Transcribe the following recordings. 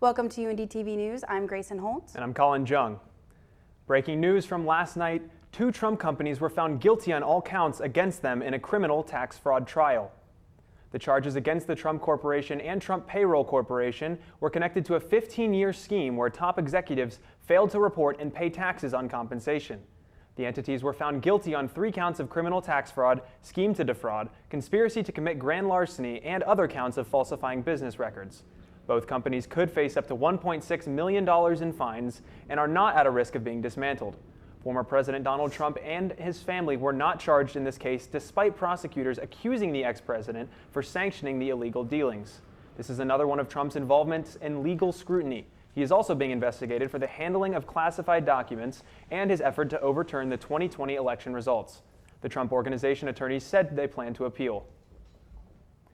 Welcome to UINDY TV News. I'm Grayson Holt. And I'm Colin Jung. Breaking news from last night, 2 Trump companies were found guilty on all counts against them in a criminal tax fraud trial. The charges against the Trump Corporation and Trump Payroll Corporation were connected to a 15-year scheme where top executives failed to report and pay taxes on compensation. The entities were found guilty on 3 counts of criminal tax fraud, scheme to defraud, conspiracy to commit grand larceny, and other counts of falsifying business records. Both companies could face up to $1.6 million in fines and are not at a risk of being dismantled. Former President Donald Trump and his family were not charged in this case, despite prosecutors accusing the ex-president for sanctioning the illegal dealings. This is another one of Trump's involvements in legal scrutiny. He is also being investigated for the handling of classified documents and his effort to overturn the 2020 election results. The Trump Organization attorneys said they plan to appeal.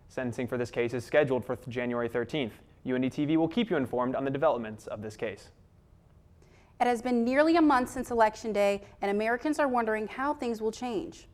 Sentencing for this case is scheduled for January 13th. UINDY TV will keep you informed on the developments of this case. It has been nearly a month since Election Day, and Americans are wondering how things will change.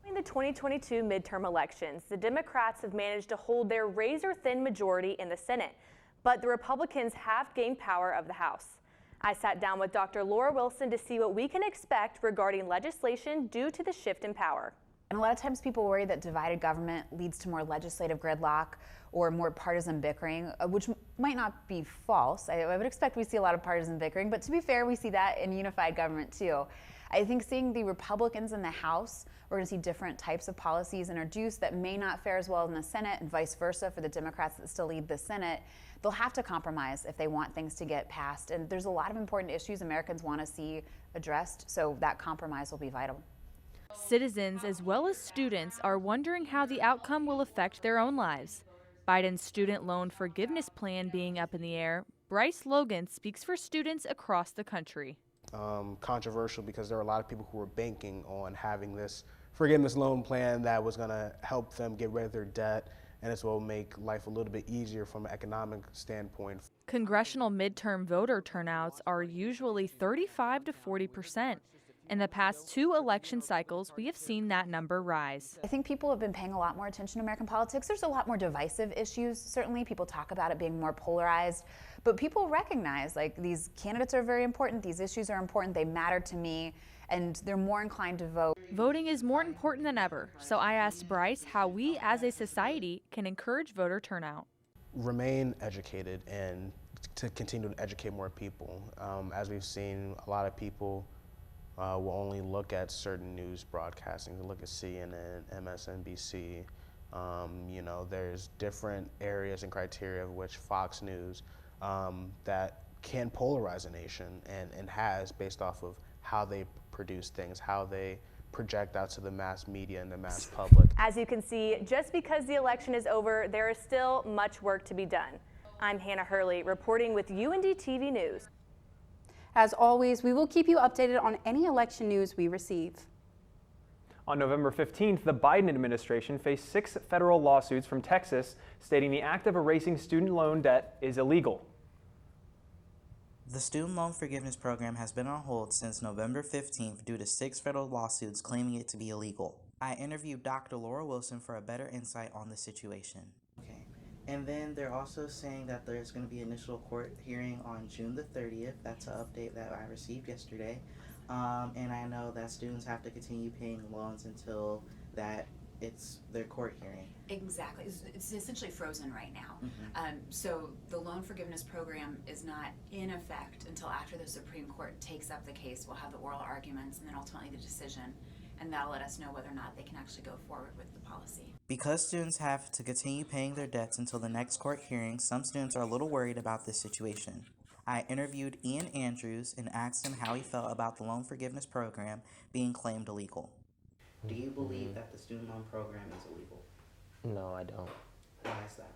In the 2022 midterm elections, the Democrats have managed to hold their razor-thin majority in the Senate, but the Republicans have gained power of the House. I sat down with Dr. Laura Wilson to see what we can expect regarding legislation due to the shift in power. And a lot of times people worry that divided government leads to more legislative gridlock or more partisan bickering, which might not be false. I would expect we see a lot of partisan bickering, but to be fair, we see that in unified government too. I think seeing the Republicans in the House, we're going to see different types of policies introduced that may not fare as well in the Senate, and vice versa for the Democrats that still lead the Senate. They'll have to compromise if they want things to get passed, and there's a lot of important issues Americans want to see addressed, so that compromise will be vital. Citizens as well as students are wondering how the outcome will affect their own lives. Biden's student loan forgiveness plan being up in the air, Bryce Logan speaks for students across the country. Controversial because there are a lot of people who were banking on having this forgiveness loan plan that was going to help them get rid of their debt and as well make life a little bit easier from an economic standpoint. Congressional midterm voter turnouts are usually 35 to 40%. In the past 2 election cycles, we have seen that number rise. I think people have been paying a lot more attention to American politics. There's a lot more divisive issues, certainly. People talk about it being more polarized, but people recognize like these candidates are very important, these issues are important, they matter to me, and they're more inclined to vote. Voting is more important than ever, so I asked Bryce how we as a society can encourage voter turnout. Remain educated and to continue to educate more people. As we've seen, a lot of people will only look at certain news broadcasting. They look at CNN, MSNBC. There's different areas and criteria of which Fox News that can polarize a nation and has based off of how they produce things, how they project out to the mass media and the mass public. As you can see, just because the election is over, there is still much work to be done. I'm Hannah Hurley reporting with UINDY TV News. As always, we will keep you updated on any election news we receive. On November 15th, the Biden administration faced 6 federal lawsuits from Texas stating the act of erasing student loan debt is illegal. The student loan forgiveness program has been on hold since November 15th due to 6 federal lawsuits claiming it to be illegal. I interviewed Dr. Laura Wilson for a better insight on the situation. And then they're also saying that there's going to be initial court hearing on June the 30th. That's an update that I received yesterday. And I know that students have to continue paying loans until it's their court hearing. Exactly. It's essentially frozen right now. Mm-hmm. So the loan forgiveness program is not in effect until after the Supreme Court takes up the case. We'll have the oral arguments and then ultimately the decision. And that'll let us know whether or not they can actually go forward with the policy. Because students have to continue paying their debts until the next court hearing, some students are a little worried about this situation. I interviewed Ian Andrews and asked him how he felt about the loan forgiveness program being claimed illegal. Do you believe that the student loan program is illegal? No, I don't. Why is that?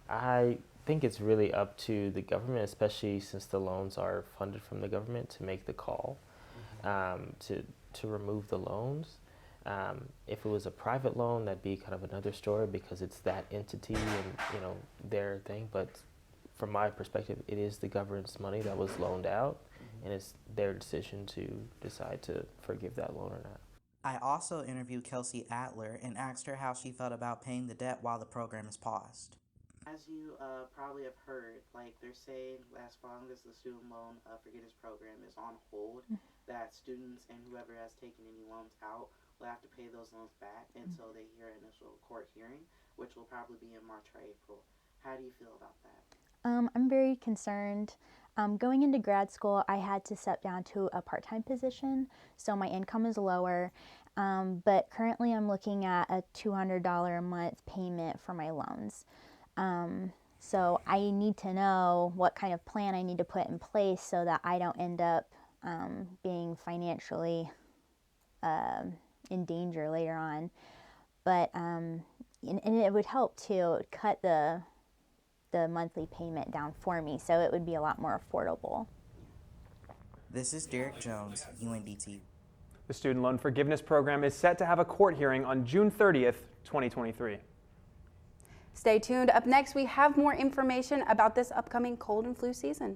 I think it's really up to the government, especially since the loans are funded from the government, to make the call to remove the loans. If it was a private loan, that'd be kind of another story because it's that entity and their thing. But from my perspective, it is the government's money that was loaned out, and it's their decision to decide to forgive that loan or not. I also interviewed Kelsey Adler and asked her how she felt about paying the debt while the program is paused. As you probably have heard, like they're saying as long as the student loan forgiveness program is on hold, that students and whoever has taken any loans out will have to pay those loans back until they hear an initial court hearing, which will probably be in March or April. How do you feel about that? I'm very concerned. Going into grad school, I had to step down to a part-time position, so my income is lower. But currently I'm looking at a $200 a month payment for my loans. So I need to know what kind of plan I need to put in place so that I don't end up being financially in danger later on. But and it would help to cut the monthly payment down for me, so it would be a lot more affordable. This is Derek Jones, UINDY. The Student Loan Forgiveness Program is set to have a court hearing on June 30th, 2023. Stay tuned. Up next, we have more information about this upcoming cold and flu season.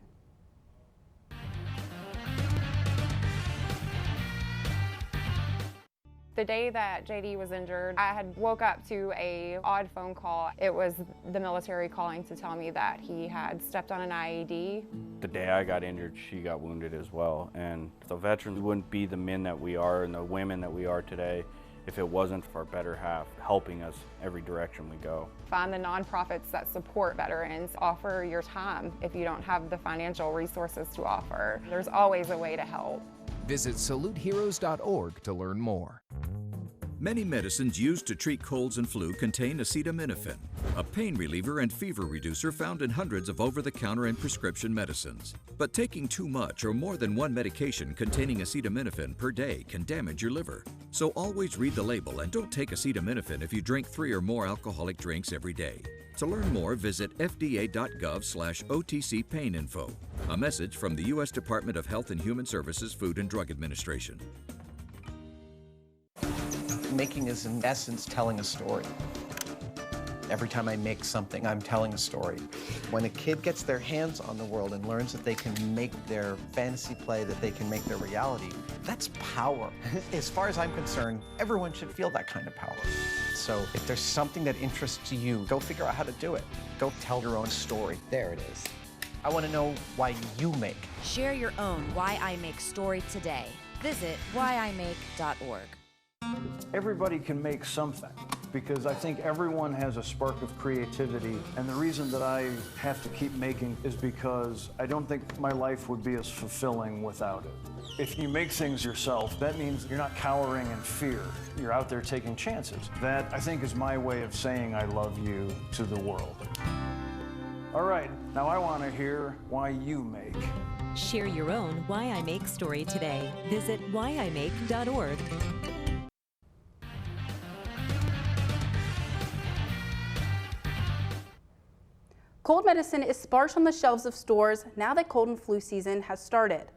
The day that JD was injured, I had woke up to a odd phone call. It was the military calling to tell me that he had stepped on an IED. The day I got injured, she got wounded as well. And the veterans wouldn't be the men that we are and the women that we are today if it wasn't for our better half helping us every direction we go. Find the nonprofits that support veterans. Offer your time if you don't have the financial resources to offer. There's always a way to help. Visit saluteheroes.org to learn more. Many medicines used to treat colds and flu contain acetaminophen, a pain reliever and fever reducer found in hundreds of over-the-counter and prescription medicines. But taking too much or more than one medication containing acetaminophen per day can damage your liver. So always read the label and don't take acetaminophen if you drink 3 or more alcoholic drinks every day. To learn more, visit fda.gov/OTC pain info. A message from the U.S. Department of Health and Human Services Food and Drug Administration. Making is in essence telling a story. Every time I make something, I'm telling a story. When a kid gets their hands on the world and learns that they can make their fantasy play, that they can make their reality, that's power. As far as I'm concerned, everyone should feel that kind of power. So if there's something that interests you, go figure out how to do it. Go tell your own story. There it is. I want to know why you make. Share your own Why I Make story today. Visit whyimake.org. Everybody can make something, because I think everyone has a spark of creativity, and the reason that I have to keep making is because I don't think my life would be as fulfilling without it. If you make things yourself, that means you're not cowering in fear. You're out there taking chances. That, I think, is my way of saying I love you to the world. All right, now I want to hear why you make. Share your own Why I Make story today. Visit whyimake.org. Cold medicine is sparse on the shelves of stores now that cold and flu season has started.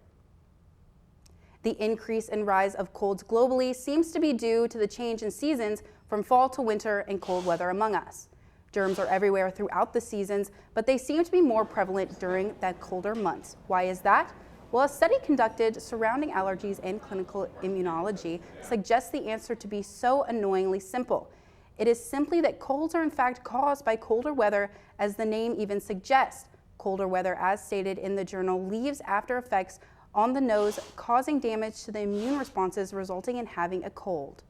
The increase and rise of colds globally seems to be due to the change in seasons from fall to winter and cold weather among us. Germs are everywhere throughout the seasons, but they seem to be more prevalent during the colder months. Why is that? Well, a study conducted surrounding allergies and clinical immunology suggests the answer to be so annoyingly simple. It is simply that colds are in fact caused by colder weather, as the name even suggests. Colder weather, as stated in the journal, leaves after effects on the nose, causing damage to the immune responses, resulting in having a cold.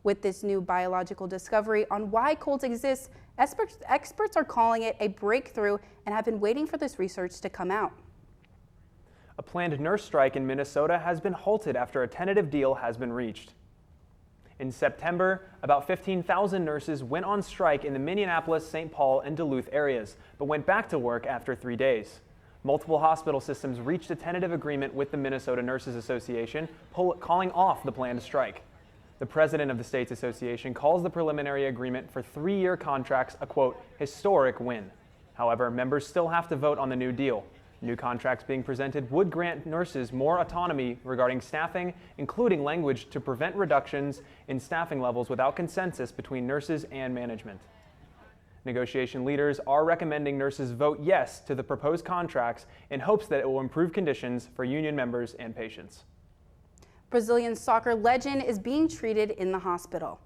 With this new biological discovery on why colds exist, experts are calling it a breakthrough and have been waiting for this research to come out. A planned nurse strike in Minnesota has been halted after a tentative deal has been reached. In September, about 15,000 nurses went on strike in the Minneapolis, St. Paul, and Duluth areas, but went back to work after 3 days. Multiple hospital systems reached a tentative agreement with the Minnesota Nurses Association, calling off the planned strike. The president of the state's association calls the preliminary agreement for 3-year contracts a, quote, historic win. However, members still have to vote on the new deal. New contracts being presented would grant nurses more autonomy regarding staffing, including language to prevent reductions in staffing levels without consensus between nurses and management. Negotiation leaders are recommending nurses vote yes to the proposed contracts in hopes that it will improve conditions for union members and patients. Brazilian soccer legend is being treated in the hospital.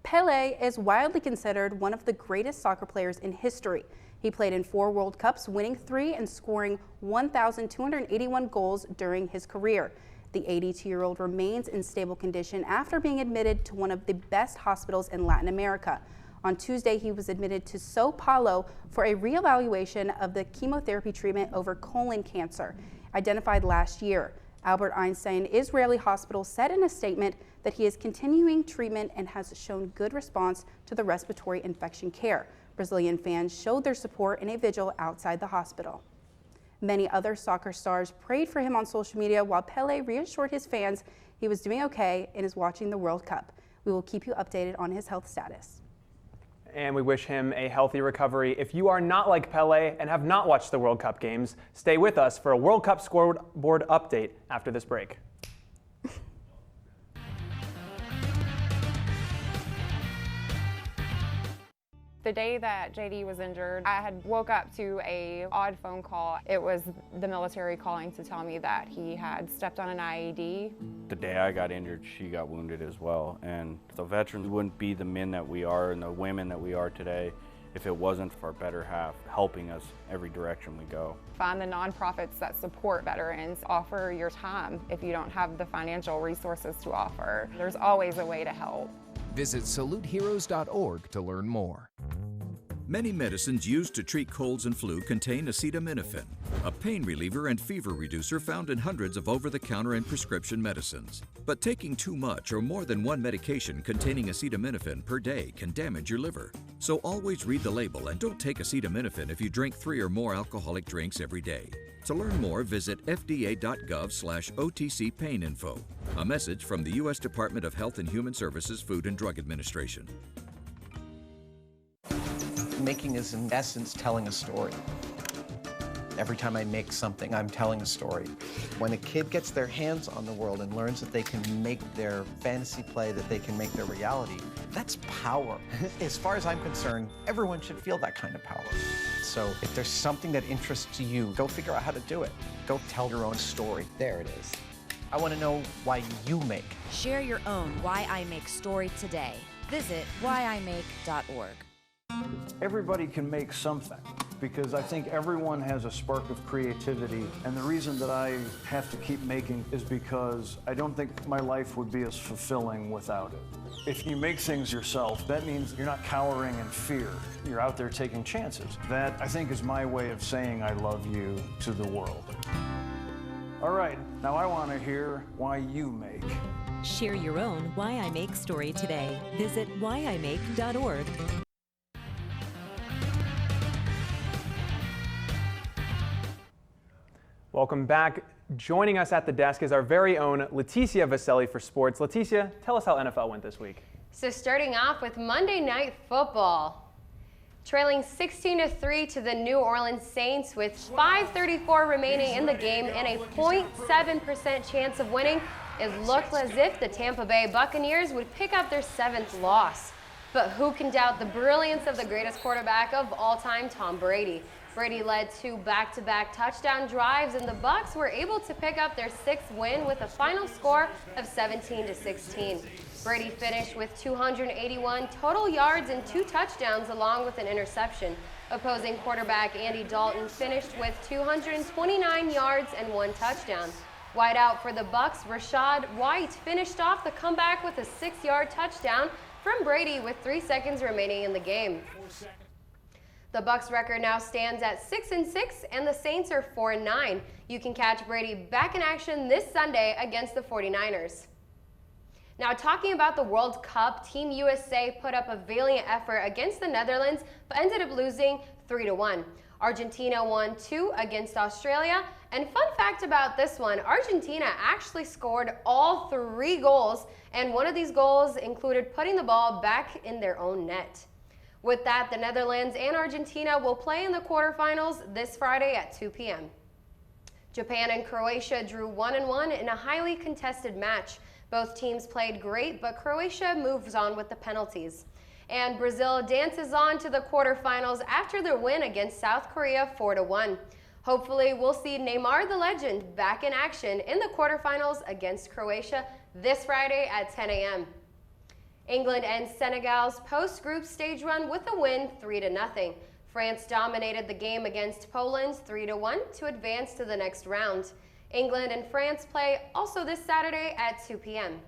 Pele is widely considered one of the greatest soccer players in history. He played in 4 World Cups, winning 3 and scoring 1,281 goals during his career. The 82-year-old remains in stable condition after being admitted to one of the best hospitals in Latin America. On Tuesday, he was admitted to Sao Paulo for a reevaluation of the chemotherapy treatment over colon cancer, identified last year. Albert Einstein Israeli Hospital said in a statement that he is continuing treatment and has shown good response to the respiratory infection care. Brazilian fans showed their support in a vigil outside the hospital. Many other soccer stars prayed for him on social media, while Pele reassured his fans he was doing okay and is watching the World Cup. We will keep you updated on his health status. And we wish him a healthy recovery. If you are not like Pele and have not watched the World Cup games, stay with us for a World Cup scoreboard update after this break. The day that JD was injured, I had woke up to a odd phone call. It was the military calling to tell me that he had stepped on an IED. The day I got injured, she got wounded as well. And the veterans wouldn't be the men that we are and the women that we are today if it wasn't for our better half helping us every direction we go. Find the nonprofits that support veterans. Offer your time if you don't have the financial resources to offer. There's always a way to help. Visit saluteheroes.org to learn more. Many medicines used to treat colds and flu contain acetaminophen, a pain reliever and fever reducer found in hundreds of over-the-counter and prescription medicines. But taking too much or more than one medication containing acetaminophen per day can damage your liver. So always read the label and don't take acetaminophen if you drink 3 or more alcoholic drinks every day. To learn more, visit fda.gov/OTC pain info. A message from the U.S. Department of Health and Human Services Food and Drug Administration. Making is in essence telling a story. Every time I make something, I'm telling a story. When a kid gets their hands on the world and learns that they can make their fantasy play, that they can make their reality, that's power. As far as I'm concerned, everyone should feel that kind of power. So if there's something that interests you, go figure out how to do it. Go tell your own story. There it is. I want to know why you make. Share your own Why I Make story today. Visit whyimake.org. Everybody can make something, because I think everyone has a spark of creativity, and the reason that I have to keep making is because I don't think my life would be as fulfilling without it. If you make things yourself, that means you're not cowering in fear. You're out there taking chances. That, I think, is my way of saying I love you to the world. All right, now I want to hear why you make. Share your own Why I Make story today. Visit whyimake.org. Welcome back. Joining us at the desk is our very own Leticia Vaselli for sports. Leticia, tell us how NFL went this week. So starting off with Monday Night Football. Trailing 16-3 to the New Orleans Saints with 5:34 remaining in the game and a 0.7% chance of winning, it looked as if the Tampa Bay Buccaneers would pick up their 7th loss. But who can doubt the brilliance of the greatest quarterback of all time, Tom Brady? Brady led 2 back-to-back touchdown drives, and the Bucs were able to pick up their 6th win with a final score of 17-16. Brady finished with 281 total yards and 2 touchdowns along with an interception. Opposing quarterback Andy Dalton finished with 229 yards and 1 touchdown. Wide out for the Bucs, Rashad White finished off the comeback with a 6-yard touchdown from Brady with 3 seconds remaining in the game. The Bucs record now stands at 6-6 and the Saints are 4-9. You can catch Brady back in action this Sunday against the 49ers. Now talking about the World Cup, Team USA put up a valiant effort against the Netherlands but ended up losing 3-1. Argentina won 2 against Australia, and fun fact about this one, Argentina actually scored all 3 goals, and one of these goals included putting the ball back in their own net. With that, the Netherlands and Argentina will play in the quarterfinals this Friday at 2 p.m. Japan and Croatia drew 1-1 in a highly contested match. Both teams played great, but Croatia moves on with the penalties. And Brazil dances on to the quarterfinals after their win against South Korea 4-1. Hopefully, we'll see Neymar the legend back in action in the quarterfinals against Croatia this Friday at 10 a.m. England and Senegal's post-group stage run with a win 3-0. France dominated the game against Poland 3-1 to advance to the next round. England and France play also this Saturday at 2 p.m.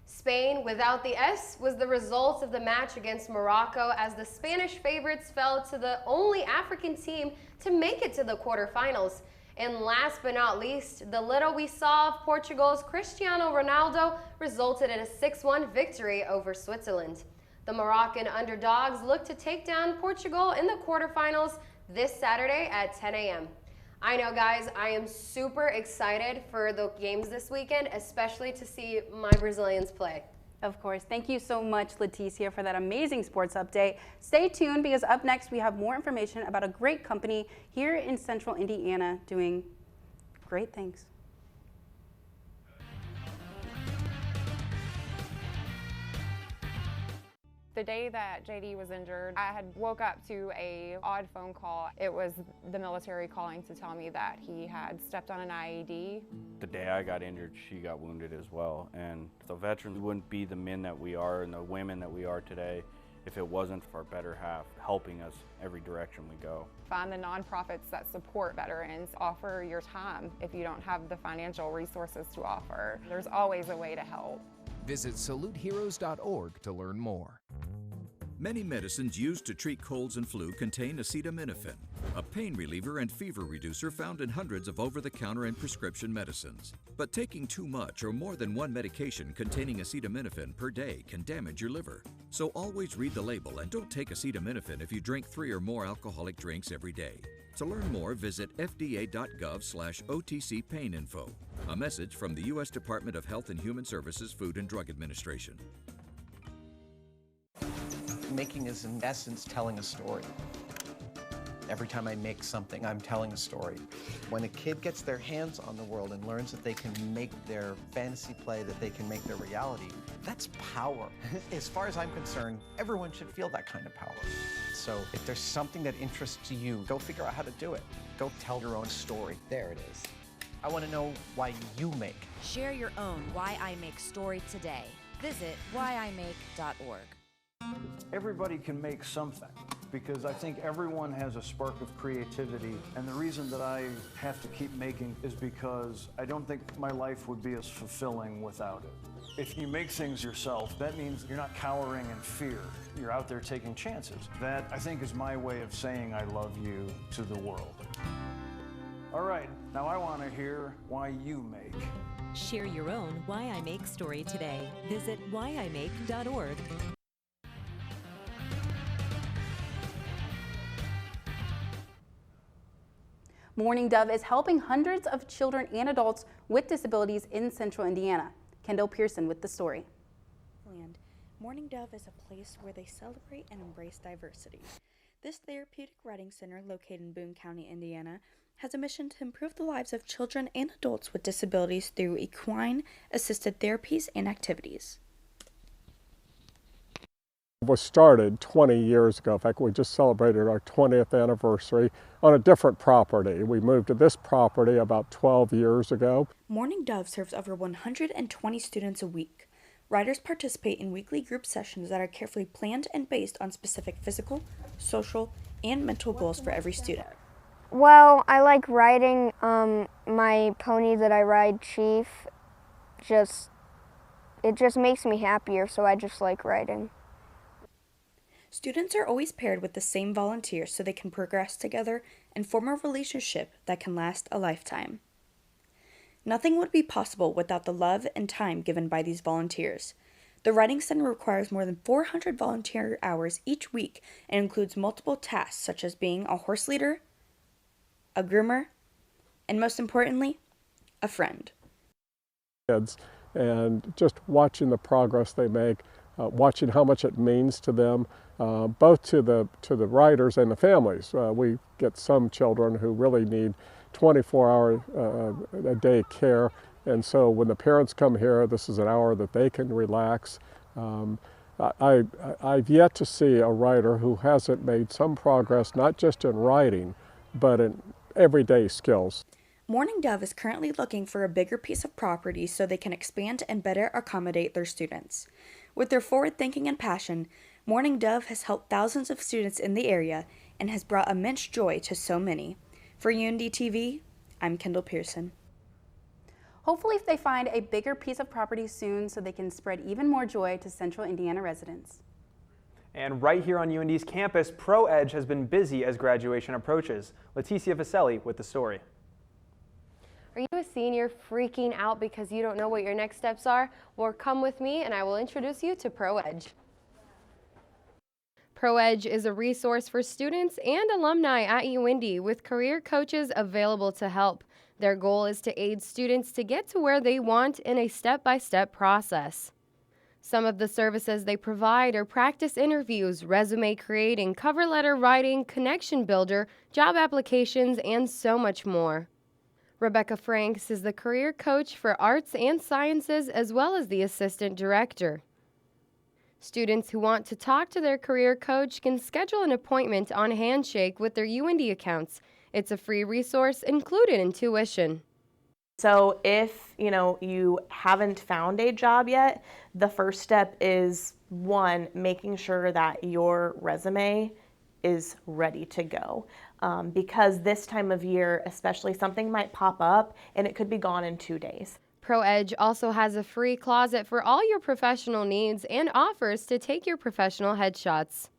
Spain without the S was the result of the match against Morocco, as the Spanish favorites fell to the only African team to make it to the quarterfinals. And last but not least, the little we saw of Portugal's Cristiano Ronaldo resulted in a 6-1 victory over Switzerland. The Moroccan underdogs look to take down Portugal in the quarterfinals this Saturday at 10 a.m. I know, guys, I am super excited for the games this weekend, especially to see my Brazilians play. Of course. Thank you so much, Leticia, for that amazing sports update. Stay tuned, because up next we have more information about a great company here in Central Indiana doing great things. The day that JD was injured, I had woke up to a odd phone call. It was the military calling to tell me that he had stepped on an IED. The day I got injured, she got wounded as well. And the veterans wouldn't be the men that we are and the women that we are today if it wasn't for our better half helping us every direction we go. Find the nonprofits that support veterans. Offer your time if you don't have the financial resources to offer. There's always a way to help. Visit saluteheroes.org to learn more. Many medicines used to treat colds and flu contain acetaminophen, a pain reliever and fever reducer found in hundreds of over-the-counter and prescription medicines. But taking too much or more than one medication containing acetaminophen per day can damage your liver. So always read the label and don't take acetaminophen if you drink 3 or more alcoholic drinks every day. To learn more, visit fda.gov/OTC pain info. A message from the U.S. Department of Health and Human Services Food and Drug Administration. Making is, in essence, telling a story. Every time I make something, I'm telling a story. When a kid gets their hands on the world and learns that they can make their fantasy play, that they can make their reality, that's power. As far as I'm concerned, everyone should feel that kind of power. So if there's something that interests you, go figure out how to do it. Go tell your own story. There it is. I want to know why you make. Share your own Why I Make story today. Visit whyimake.org. Everybody can make something, because I think everyone has a spark of creativity, and the reason that I have to keep making is because I don't think my life would be as fulfilling without it. If you make things yourself, that means you're not cowering in fear. You're out there taking chances. That, I think, is my way of saying I love you to the world. All right, now I want to hear why you make. Share your own Why I Make story today. Visit whyimake.org. Morning Dove is helping hundreds of children and adults with disabilities in Central Indiana. Kendall Pearson with the story. Morning Dove is a place where they celebrate and embrace diversity. This therapeutic writing center, located in Boone County, Indiana, has a mission to improve the lives of children and adults with disabilities through equine-assisted therapies and activities. It was started 20 years ago. In fact, we just celebrated our 20th anniversary on a different property. We moved to this property about 12 years ago. Morning Dove serves over 120 students a week. Riders participate in weekly group sessions that are carefully planned and based on specific physical, social, and mental goals for every student. Well, I like riding my pony that I ride, Chief. It just makes me happier, so I just like riding. Students are always paired with the same volunteers so they can progress together and form a relationship that can last a lifetime. Nothing would be possible without the love and time given by these volunteers. The Riding Center requires more than 400 volunteer hours each week and includes multiple tasks such as being a horse leader, a groomer, and most importantly, a friend. Kids, and just watching the progress they make, watching how much it means to them, both to the riders and the families. We get some children who really need 24-hour a day care, and so when the parents come here, this is an hour that they can relax. I've yet to see a rider who hasn't made some progress, not just in riding, but in everyday skills. Morning Dove is currently looking for a bigger piece of property so they can expand and better accommodate their students. With their forward thinking and passion, Morning Dove has helped thousands of students in the area and has brought immense joy to so many. For UINDY TV, I'm Kendall Pearson. Hopefully they find a bigger piece of property soon so they can spread even more joy to Central Indiana residents. And right here on UIndy's campus, ProEdge has been busy as graduation approaches. Leticia Vaselli with the story. Are you a senior freaking out because you don't know what your next steps are? Well, come with me and I will introduce you to ProEdge. ProEdge is a resource for students and alumni at UIndy with career coaches available to help. Their goal is to aid students to get to where they want in a step-by-step process. Some of the services they provide are practice interviews, resume creating, cover letter writing, connection builder, job applications, and so much more. Rebecca Franks is the career coach for arts and sciences as well as the assistant director. Students who want to talk to their career coach can schedule an appointment on Handshake with their UIndy accounts. It's a free resource included in tuition. So if, you haven't found a job yet, the first step is, one, making sure that your resume is ready to go. Because this time of year, especially, something might pop up and it could be gone in 2 days. ProEdge also has a free closet for all your professional needs and offers to take your professional headshots.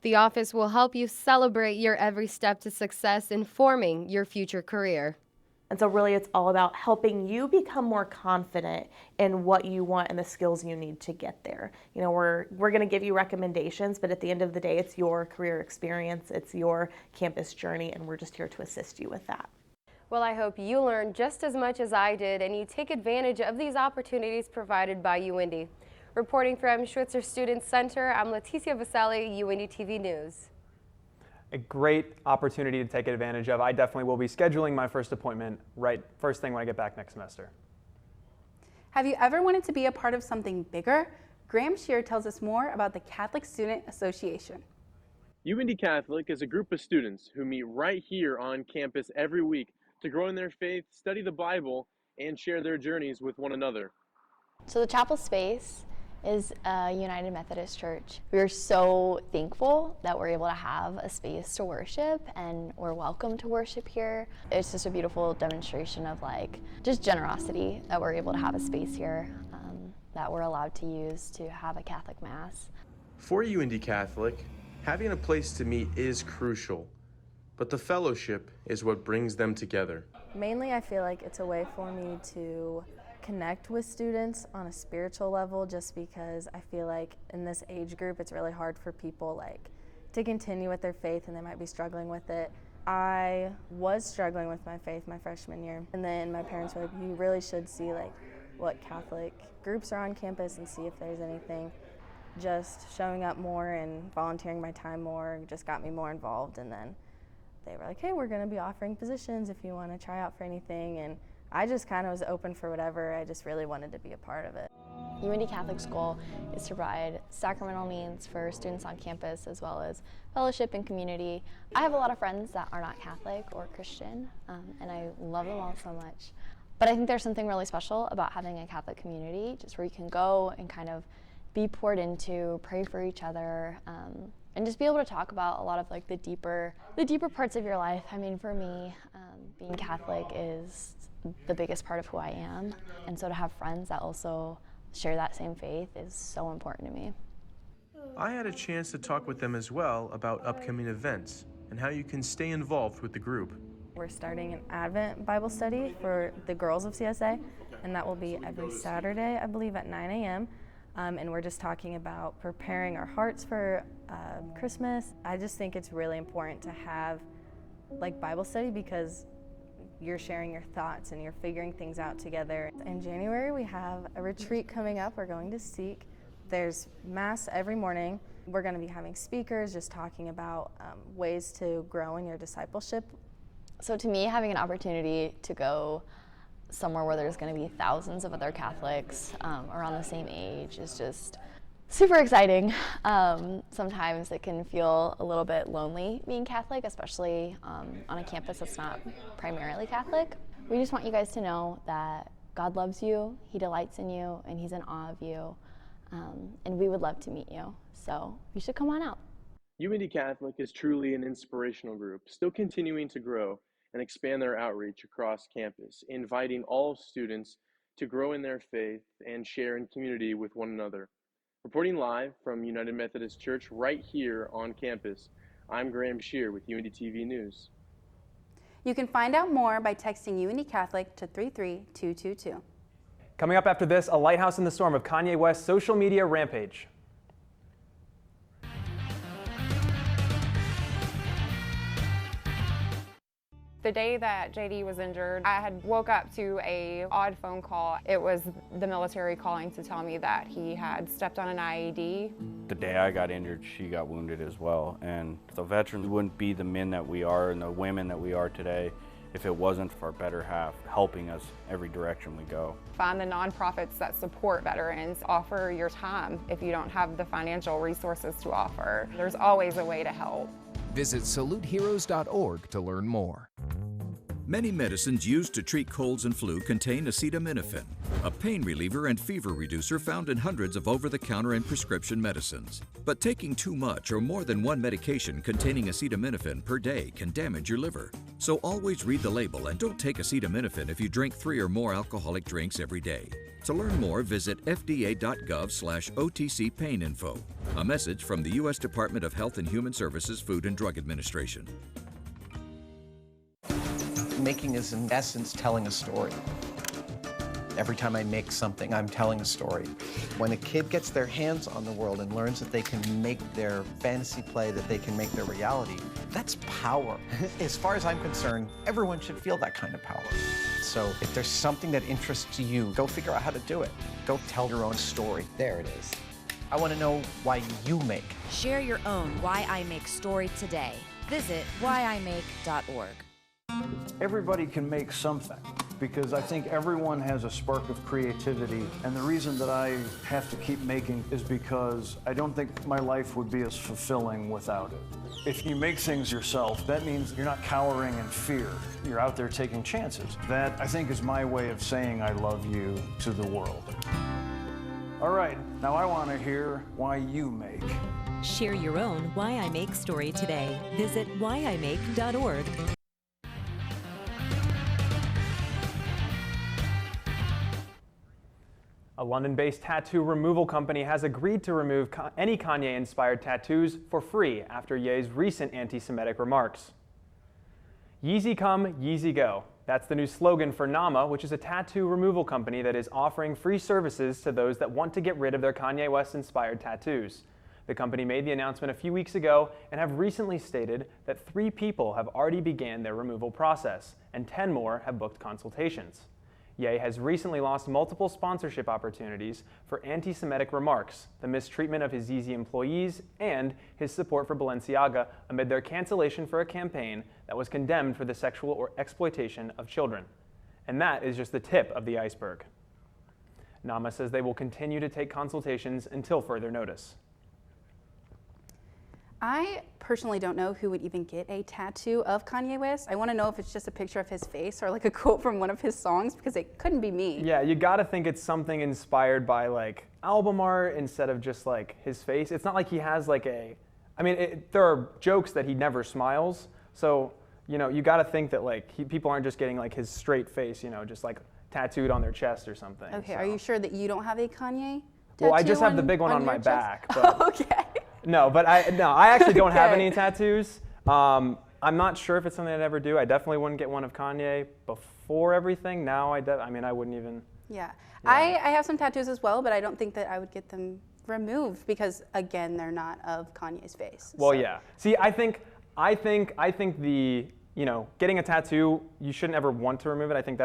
The office will help you celebrate your every step to success in forming your future career. And so really it's all about helping you become more confident in what you want and the skills you need to get there. We're going to give you recommendations, but at the end of the day, it's your career experience, it's your campus journey, and we're just here to assist you with that. Well, I hope you learn just as much as I did and you take advantage of these opportunities provided by UIndy. Reporting from Schweitzer Student Center, I'm Leticia Vaselli, UIndy TV News. A great opportunity to take advantage of. I definitely will be scheduling my first appointment first thing when I get back next semester. Have you ever wanted to be a part of something bigger? Graham Shear tells us more about the Catholic Student Association. UIndy Catholic is a group of students who meet right here on campus every week to grow in their faith, study the Bible, and share their journeys with one another. So the chapel space is a United Methodist Church. We are so thankful that we're able to have a space to worship and we're welcome to worship here. It's just a beautiful demonstration of just generosity that we're able to have a space here that we're allowed to use to have a Catholic Mass. For UIndy Catholic, having a place to meet is crucial, but the fellowship is what brings them together. Mainly I feel like it's a way for me to connect with students on a spiritual level, just because I feel like in this age group it's really hard for people to continue with their faith and they might be struggling with it. I was struggling with my faith my freshman year, and then my parents were like, you really should see what Catholic groups are on campus and see if there's anything. Just showing up more and volunteering my time more just got me more involved, and then they were like, hey, we're going to be offering positions if you want to try out for anything, and I just kind of was open for whatever. I just really wanted to be a part of it. UIndy Catholic's goal is to provide sacramental needs for students on campus as well as fellowship and community. I have a lot of friends that are not Catholic or Christian, and I love them all so much. But I think there's something really special about having a Catholic community, just where you can go and kind of be poured into, pray for each other, and just be able to talk about a lot of the deeper parts of your life. I mean, for me, being Catholic is the biggest part of who I am, and so to have friends that also share that same faith is so important to me. I had a chance to talk with them as well about upcoming events and how you can stay involved with the group. We're starting an Advent Bible study for the girls of CSA, and that will be every Saturday, I believe, at 9 a.m. And we're just talking about preparing our hearts for Christmas. I just think it's really important to have Bible study because you're sharing your thoughts and you're figuring things out together. In January, we have a retreat coming up. We're going to Seek. There's Mass every morning. We're going to be having speakers just talking about ways to grow in your discipleship. So to me, having an opportunity to go somewhere where there's going to be thousands of other Catholics around the same age is just Super exciting. Sometimes it can feel a little bit lonely being Catholic, especially on a campus that's not primarily Catholic. We just want you guys to know that God loves you, He delights in you, and He's in awe of you. And we would love to meet you. So you should come on out. UINDY Catholic is truly an inspirational group, still continuing to grow and expand their outreach across campus, inviting all students to grow in their faith and share in community with one another. Reporting live from United Methodist Church right here on campus, I'm Graham Shear with UINDY TV News. You can find out more by texting UINDY Catholic to 33222. Coming up after this, a lighthouse in the storm of Kanye West's social media rampage. The day that JD was injured, I had woke up to a odd phone call. It was the military calling to tell me that he had stepped on an IED. The day I got injured, she got wounded as well. And the veterans wouldn't be the men that we are and the women that we are today if it wasn't for our better half helping us every direction we go. Find the nonprofits that support veterans. Offer your time if you don't have the financial resources to offer. There's always a way to help. Visit saluteheroes.org to learn more. Many medicines used to treat colds and flu contain acetaminophen, a pain reliever and fever reducer found in hundreds of over-the-counter and prescription medicines. But taking too much or more than one medication containing acetaminophen per day can damage your liver. So always read the label and don't take acetaminophen if you drink 3 or more alcoholic drinks every day. To learn more, visit fda.gov/OTC pain info. A message from the U.S. Department of Health and Human Services Food and Drug Administration. Making is, in essence, telling a story. Every time I make something, I'm telling a story. When a kid gets their hands on the world and learns that they can make their fantasy play, that they can make their reality, that's power. As far as I'm concerned, everyone should feel that kind of power. So if there's something that interests you, go figure out how to do it. Go tell your own story. There it is. I want to know why you make. Share your own Why I Make story today. Visit whyimake.org. Everybody can make something, because I think everyone has a spark of creativity, and the reason that I have to keep making is because I don't think my life would be as fulfilling without it. If you make things yourself, that means you're not cowering in fear. You're out there taking chances. That, I think, is my way of saying I love you to the world. All right, now I want to hear why you make. Share your own Why I Make story today. Visit whyimake.org. A London-based tattoo removal company has agreed to remove any Kanye-inspired tattoos for free after Ye's recent anti-Semitic remarks. Yeezy come, Yeezy go. That's the new slogan for Nama, which is a tattoo removal company that is offering free services to those that want to get rid of their Kanye West-inspired tattoos. The company made the announcement a few weeks ago and have recently stated that 3 people have already began their removal process, and 10 more have booked consultations. Ye has recently lost multiple sponsorship opportunities for anti-Semitic remarks, the mistreatment of his Yeezy employees, and his support for Balenciaga amid their cancellation for a campaign that was condemned for the sexual or exploitation of children. And that is just the tip of the iceberg. Nama says they will continue to take consultations until further notice. I personally don't know who would even get a tattoo of Kanye West. I want to know if it's just a picture of his face or like a quote from one of his songs, because it couldn't be me. Yeah, you gotta think it's something inspired by like album art instead of just like his face. It's not like he has like a, I mean, there are jokes that he never smiles. So, you know, you gotta think that like people aren't just getting like his straight face, you know, just like tattooed on their chest or something. Okay, so. Are you sure that you don't have a Kanye tattoo? Well, I just have the big one on my chest? back. But okay. No, but I actually don't have Okay. any tattoos. I'm not sure if it's something I'd ever do. I definitely wouldn't get one of Kanye before everything. Now I mean, I wouldn't even. Yeah. I have some tattoos as well, but I don't think that I would get them removed because, again, they're not of Kanye's face. Well, so. yeah. See, I think the, you know, getting a tattoo, you shouldn't ever want to remove it. I think,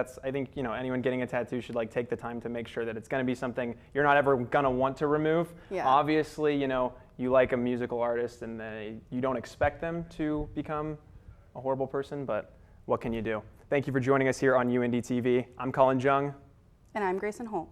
you know, anyone getting a tattoo should like take the time to make sure that it's going to be something you're not ever going to want to remove. Yeah. Obviously, you know, you like a musical artist and you don't expect them to become a horrible person, but what can you do? Thank you for joining us here on UINDY TV. I'm Colin Jung. And I'm Grayson Holt.